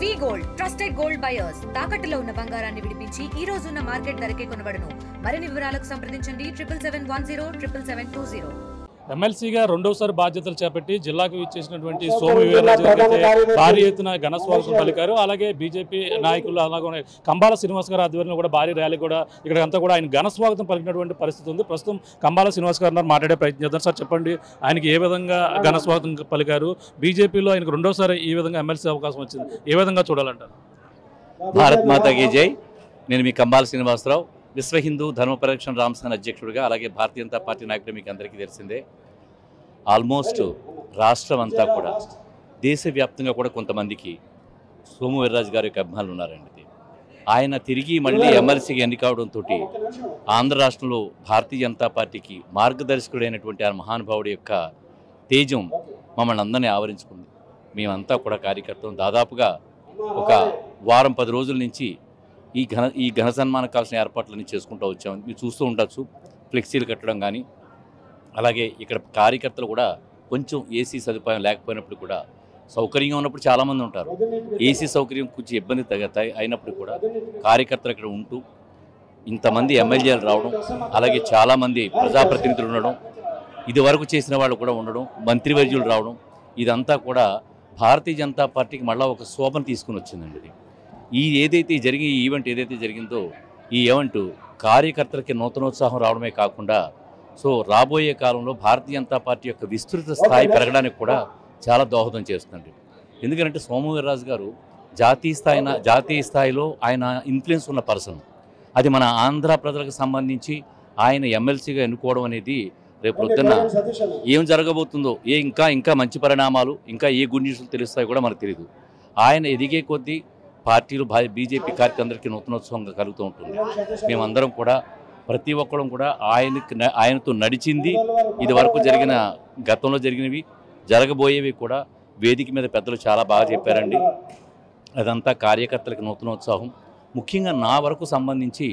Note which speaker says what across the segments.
Speaker 1: వి gold trusted gold buyers తాకట్టులో ఉన్న బంగారాన్ని విడిపించి ఈ రోజు ఉన్న మార్కెట్ ధరకే కొనబడును. మరిన్ని వివరాలకు సంప్రదించండి 77107720.
Speaker 2: ఎమ్మెల్సీగా రెండోసారి బాధ్యతలు చేపట్టి జిల్లాకు ఇచ్చేసినటువంటి సోము వీర్రాజు గారికి భారీ ఎత్తున ఘన స్వాగతం పలికారు. అలాగే బీజేపీ నాయకులు అలాగే కంబాల శ్రీనివాస్ గారి ఆధ్వర్యంలో కూడా భారీ ర్యాలీ కూడా ఇక్కడంతా కూడా ఆయన ఘన స్వాగతం పలికినటువంటి పరిస్థితి ఉంది. ప్రస్తుతం కంబాల శ్రీనివాస్ గారు మాట్లాడే ప్రయత్నం చేద్దాం. సార్ చెప్పండి, ఆయనకి ఏ విధంగా ఘన స్వాగతం పలికారు? బీజేపీలో ఆయనకు రెండోసారి ఈ విధంగా ఎమ్మెల్సీ అవకాశం వచ్చింది, ఏ విధంగా చూడాలంటారు?
Speaker 3: భారత్ మాతాకి జై. నేను మీ కంబాల శ్రీనివాసరావు, విశ్వ హిందూ ధర్మ పరిరక్షణ రామసేన అధ్యక్షుడిగా, అలాగే భారతీయ జనతా పార్టీ నాయకుడు. మీకు అందరికీ తెలిసిందే, ఆల్మోస్ట్ రాష్ట్రం అంతా కూడా దేశవ్యాప్తంగా కూడా కొంతమందికి సోము వీర్రాజు గారి యొక్క అభిమానులు ఉన్నారండి. ఆయన తిరిగి మళ్ళీ ఎమ్మెల్సీగా ఎన్నికవడంతో ఆంధ్ర రాష్ట్రంలో భారతీయ జనతా పార్టీకి మార్గదర్శకుడైనటువంటి ఆ మహానుభావుడి యొక్క తేజం మమ్మల్ని అందరినీ ఆవరించుకుంది. మేమంతా కూడా కార్యకర్తలు దాదాపుగా ఒక వారం 10 రోజుల నుంచి ఈ ఘన సన్మానం కావాల్సిన ఏర్పాట్లన్నీ చేసుకుంటూ వచ్చాము. మీరు చూస్తూ ఉండొచ్చు, ఫ్లెక్సీలు కట్టడం కానీ, అలాగే ఇక్కడ కార్యకర్తలు కూడా కొంచెం ఏసీ సదుపాయం లేకపోయినప్పుడు కూడా, సౌకర్యంగా ఉన్నప్పుడు చాలామంది ఉంటారు, ఏసీ సౌకర్యం కొంచెం ఇబ్బంది అయినప్పుడు కూడా కార్యకర్తలు ఇక్కడ ఉంటూ ఇంతమంది ఎమ్మెల్యేలు రావడం, అలాగే చాలామంది ప్రజాప్రతినిధులు ఉండడం, ఇదివరకు చేసిన వాళ్ళు కూడా ఉండడం, మంత్రివర్యులు రావడం, ఇదంతా కూడా భారతీయ జనతా పార్టీకి మళ్ళీ ఒక శోభను తీసుకుని వచ్చిందండి. ఈ ఈవెంట్ ఏదైతే జరిగిందో, ఈ ఈవెంట్ కార్యకర్తలకి నూతనోత్సాహం రావడమే కాకుండా రాబోయే కాలంలో భారతీయ జనతా పార్టీ యొక్క విస్తృత స్థాయి పెరగడానికి కూడా చాలా దోహదం చేస్తుంది. ఎందుకంటే సోము వీర్రాజు గారు జాతీయ స్థాయిలో ఆయన ఇన్ఫ్లుయెన్స్ ఉన్న పర్సన్. అది మన ఆంధ్ర ప్రజలకు సంబంధించి ఆయన ఎమ్మెల్సీగా ఎన్నుకోవడం అనేది రేపు పొద్దున్న ఏం జరగబోతుందో, ఇంకా మంచి పరిణామాలు, ఇంకా ఏ గుడ్ న్యూస్లు తెలుస్తాయో కూడా మనకు తెలియదు. ఆయన ఎదిగే కొద్దీ పార్టీలు బీజేపీ కార్యకర్తలందరికీ నూతనోత్సవంగా కలుగుతూ ఉంటుంది. మేమందరం కూడా ప్రతి ఒక్కరం కూడా ఆయనతో నడిచింది, ఇది వరకు గతంలో జరిగినవి, జరగబోయేవి కూడా వేదిక మీద పెద్దలు చాలా బాగా చెప్పారండి. అదంతా కార్యకర్తలకు నూతనోత్సాహం. ముఖ్యంగా నా వరకు సంబంధించి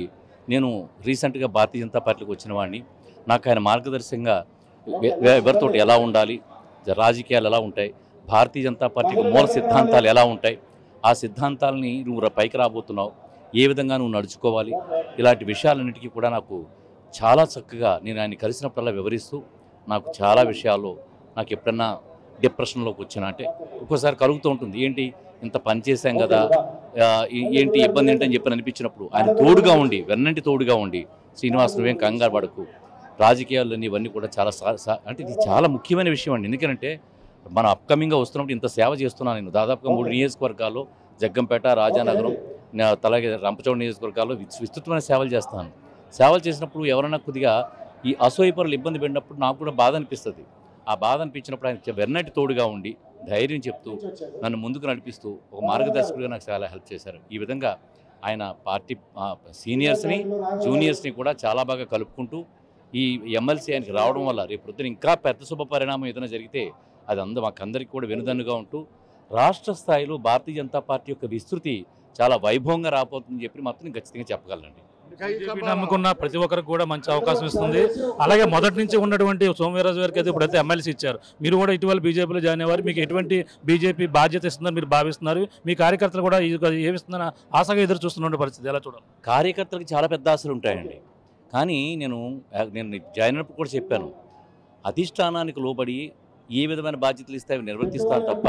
Speaker 3: నేను రీసెంట్గా భారతీయ జనతా పార్టీకి వచ్చిన వాడిని. నాకు ఆయన మార్గదర్శకంగా ఎవరితో ఎలా ఉండాలి, రాజకీయాలు ఎలా ఉంటాయి, భారతీయ జనతా పార్టీకి మూల సిద్ధాంతాలు ఎలా ఉంటాయి, ఆ సిద్ధాంతాలని నువ్వు పైకి రాబోతున్నావు, ఏ విధంగా నువ్వు నడుచుకోవాలి, ఇలాంటి విషయాలన్నిటికీ కూడా నాకు చాలా చక్కగా నేను ఆయన కలిసినప్పుడల్లా వివరిస్తూ, నాకు చాలా విషయాల్లో నాకు ఎప్పుడన్నా డిప్రెషన్లోకి వచ్చినా అంటే ఒక్కోసారి కలుగుతూ ఉంటుంది. ఏంటి ఇంత పని చేశాం కదా, ఏంటి ఇబ్బంది ఏంటని చెప్పని అనిపించినప్పుడు ఆయన తోడుగా ఉండి, వెన్నంటి తోడుగా ఉండి, శ్రీనివాస్ నువ్వేం కంగారు పడకు, రాజకీయాలన్నీ ఇవన్నీ కూడా చాలా అంటే ఇది చాలా ముఖ్యమైన విషయం అండి. ఎందుకంటే మనం అప్కమింగ్గా వస్తున్నప్పుడు ఇంత సేవ చేస్తున్నాను నేను. దాదాపుగా 3 నియోజకవర్గాల్లో, జగ్గంపేట, రాజానగరం, అలాగే రంపచోడ నియోజకవర్గాల్లో విస్తృతమైన సేవలు చేస్తాను. సేవలు చేసినప్పుడు ఎవరైనా కొద్దిగా ఈ అసూయపరులు ఇబ్బంది పడినప్పుడు నాకు కూడా బాధ అనిపిస్తుంది. ఆ బాధ అనిపించినప్పుడు ఆయన వెన్నటి తోడుగా ఉండి ధైర్యం చెప్తూ నన్ను ముందుకు నడిపిస్తూ ఒక మార్గదర్శకుడిగా నాకు చాలా హెల్ప్ చేశారు. ఈ విధంగా ఆయన పార్టీ సీనియర్స్ని, జూనియర్స్ని కూడా చాలా బాగా కలుపుకుంటూ ఈ ఎమ్మెల్సీ ఆయనకి రావడం వల్ల రేపు పొద్దున ఇంకా పెద్ద శుభ పరిణామం ఏదైనా జరిగితే అది మాకందరికీ కూడా వెనుదన్నుగా ఉంటూ రాష్ట్ర స్థాయిలో భారతీయ జనతా పార్టీ యొక్క విస్తృతి చాలా వైభవంగా రాబోతుందని చెప్పి మాత్రం ఖచ్చితంగా చెప్పగలనండి.
Speaker 2: నమ్ముకున్న ప్రతి ఒక్కరికి కూడా మంచి అవకాశం ఇస్తుంది. అలాగే మొదటి నుంచి ఉన్నటువంటి సోము వీర్రాజు గారికి అయితే ఇప్పుడైతే ఎమ్మెల్సీ ఇచ్చారు. మీరు కూడా ఇటీవల బీజేపీలో జాయిన్ అయ్యారు. మీకు ఎటువంటి బీజేపీ బాధ్యత ఇస్తుందని మీరు భావిస్తున్నారు? మీ కార్యకర్తలు కూడా ఏమిస్తుందని ఆశగా ఎదురు చూస్తున్న పరిస్థితి ఎలా చూడాలి?
Speaker 3: కార్యకర్తలకు చాలా పెద్ద ఆశలు ఉంటాయండి. కానీ నేను జాయిన్ అయినప్పుడు కూడా చెప్పాను, అధిష్టానానికి లోబడి ఏ విధమైన బాధ్యతలు ఇస్తే అవి నిర్వర్తిస్తాను తప్ప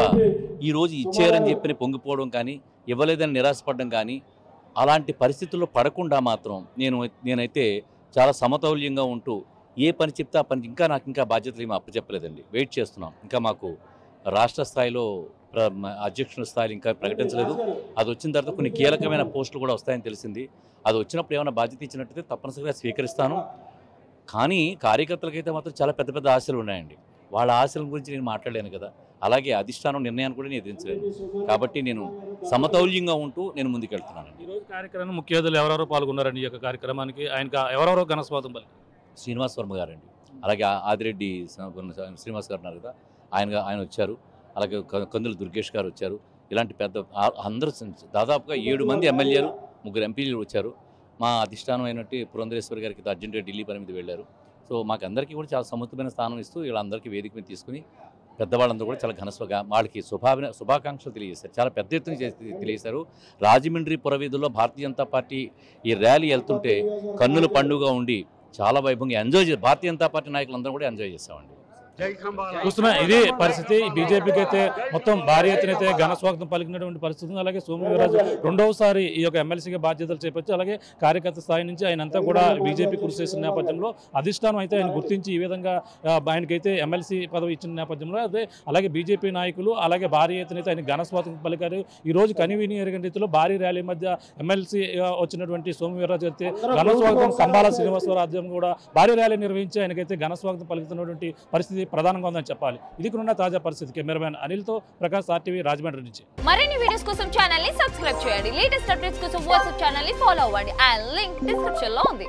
Speaker 3: ఈరోజు ఇచ్చారని చెప్పి పొంగిపోవడం కానీ, ఇవ్వలేదని నిరాశపడడం కానీ, అలాంటి పరిస్థితుల్లో పడకుండా మాత్రం నేనైతే చాలా సమతౌల్యంగా ఉంటూ ఏ పని చెప్తే ఆ పని నాకు ఇంకా బాధ్యతలు ఏమి అప్పచెప్పలేదండి. వెయిట్ చేస్తున్నాం. ఇంకా మాకు రాష్ట్ర స్థాయిలో అధ్యక్షుల స్థాయిలో ఇంకా ప్రకటించలేదు. అది వచ్చిన తర్వాత కొన్ని కీలకమైన పోస్టులు కూడా వస్తాయని తెలిసింది. అది వచ్చినప్పుడు ఏమైనా బాధ్యత ఇచ్చినట్టయితే తప్పనిసరిగా స్వీకరిస్తాను. కానీ కార్యకర్తలకైతే మాత్రం చాలా పెద్ద పెద్ద ఆశలు ఉన్నాయండి. వాళ్ళ ఆశల గురించి నేను మాట్లాడలేను కదా, అలాగే అధిష్టానం నిర్ణయాన్ని కూడా నేను ఎదిరించలేను. కాబట్టి నేను సమతౌల్యంగా ఉంటూ నేను ముందుకెళ్తున్నాను.
Speaker 2: ఈరోజు కార్యక్రమం ముఖ్య అతిథులు ఎవరెవరో పాల్గొన్నారండి? ఈ యొక్క కార్యక్రమానికి ఆయనకి ఎవరెవరో ఘన స్వాగతం పలికారు?
Speaker 3: శ్రీనివాస్ వర్మ గారండి, అలాగే ఆదిరెడ్డి శ్రీనివాస్ గారు ఉన్నారు కదా, ఆయన వచ్చారు. అలాగే కందుల దుర్గేష్ గారు వచ్చారు. ఇలాంటి పెద్ద అందరూ దాదాపుగా 7 మంది ఎమ్మెల్యేలు, 3 ఎంపీలు వచ్చారు. మా అధిష్టానం అయినట్టు పురంధరేశ్వరి గారికి అర్జెంటుగా ఢిల్లీ పని మీద వెళ్ళారు. సో మాకు అందరికీ కూడా చాలా సముచితమైన స్థానం ఇస్తూ వీళ్ళందరికీ వేదిక మీద తీసుకుని పెద్దవాళ్ళందరూ కూడా చాలా ఘనస్వగా వాళ్ళకి శుభాకాంక్షలు తెలియజేశారు. చాలా పెద్ద ఎత్తున తెలియజేశారు. రాజమండ్రి పురవీధుల్లో భారతీయ జనతా పార్టీ ఈ ర్యాలీ వెళ్తుంటే కన్నుల పండుగ ఉండి చాలా వైభవంగా ఎంజాయ్ చేశారు. భారతీయ జనతా పార్టీ నాయకులందరూ కూడా ఎంజాయ్ చేశామండి.
Speaker 2: చూస్తున్నా ఇది పరిస్థితి. బీజేపీకి అయితే మొత్తం భారీ ఎత్తున అయితే ఘన స్వాగతం పలికినటువంటి పరిస్థితి ఉంది. అలాగే సోము వీర్రాజు రెండవసారి ఈ యొక్క ఎమ్మెల్సీగా బాధ్యతలు చేపట్టి అలాగే కార్యకర్త స్థాయి నుంచి ఆయనంతా కూడా బీజేపీ కృషి చేసిన నేపథ్యంలో అధిష్టానం అయితే ఆయన గుర్తించి ఈ విధంగా ఆయనకైతే ఎమ్మెల్సీ పదవి ఇచ్చిన నేపథ్యంలో అదే అలాగే బీజేపీ నాయకులు అలాగే భారీ ఎత్తున అయితే ఆయన ఘన స్వాగతం పలికారు. ఈ రోజు కనివిని ఎరగని రీతిలో భారీ ర్యాలీ మధ్య ఎమ్మెల్సీ వచ్చినటువంటి సోము వీర్రాజు అయితే ఘన స్వాగతం కంబాల శ్రీనివాసరావు ఆధ్వర్యంలో కూడా భారీ ర్యాలీ నిర్వహించి ఆయనకైతే ఘన స్వాగతం పలుకుతున్నటువంటి పరిస్థితి ప్రధానంగా ఉందని చెప్పాలి. ఇది ఉన్న తాజా పరిస్థితి. కెమెరామెన్ అనిల్తో ప్రకాష్, RTV రాజమండ్రి నుంచి.
Speaker 4: మరిన్ని వీడియోస్ కోసం ఛానల్ ని సబ్స్క్రైబ్ చేయండి. లేటెస్ట్ అప్డేట్స్ కోసం వాట్సాప్ ఛానల్ ని ఫాలో అవ్వండి. ఆ లింక్ డిస్క్రిప్షన్ లో ఉంది.